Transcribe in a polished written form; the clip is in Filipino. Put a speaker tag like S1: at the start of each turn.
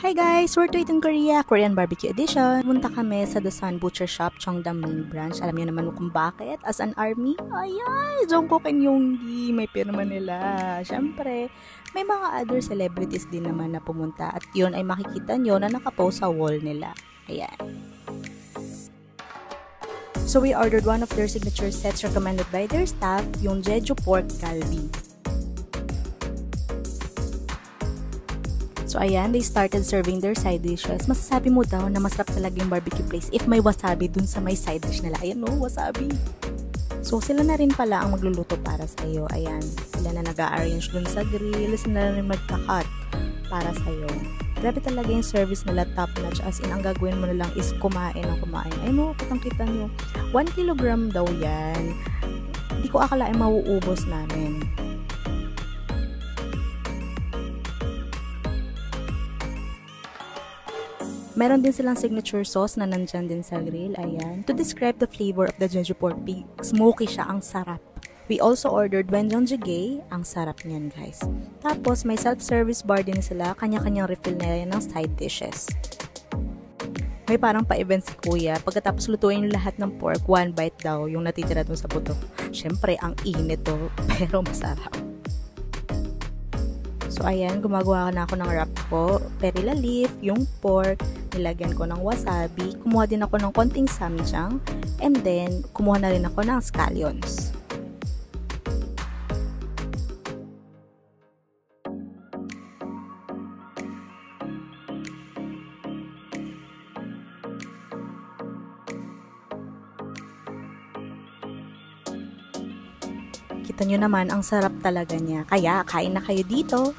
S1: Hi guys! We're to eat in Korea, Korean Barbecue Edition. Punta kami sa Dosan Butcher Shop, Cheongdam Main Branch. Alam niyo naman kung bakit. As an army, ayay! Jungkook and Yoongi, may pirma nila. Siyempre, may mga other celebrities din naman na pumunta. At yun ay makikita nyo na nakapost sa wall nila. Ayan. So we ordered one of their signature sets recommended by their staff, yung Jeju Pork Galbi. So ayan, they started serving their side dishes. Masasabi mo daw na masarap talaga yung barbecue place if may wasabi dun sa may side dish nila. Ayan no, wasabi. So sila na rin pala ang magluluto para sa iyo. Ayan, sila na nag-a-arrange dun sa grill, sila na rin magka-cut para sa iyo. Grabe talaga yung service nila, top notch. As in, ang gagawin mo na lang is kumain ng kumain. Ay no, kitang-kita nyo. 1 kilogram daw yan. Hindi ko akalain mauubos namin. Meron din silang signature sauce na nandyan din sa grill. Ayan. To describe the flavor of the Jeju pork pig, smoky siya, ang sarap. We also ordered doenjang jjigae. Ang sarap niyan, guys. Tapos, may self-service bar din sila. Kanya-kanyang refill na yan ng side dishes. May parang pa-event si kuya. Pagkatapos lutuin yung lahat ng pork, 1 bite daw yung natitira dun sa buto. Siyempre, ang init to, pero masarap. So, ayan, gumagawa na ako ng wrap ko. Perilla leaf, yung pork, nilagyan ko ng wasabi. Kumuha din ako ng konting samjang. And then, kumuha na rin ako ng scallions. Kita nyo naman, ang sarap talaga niya. Kaya, kain na kayo dito.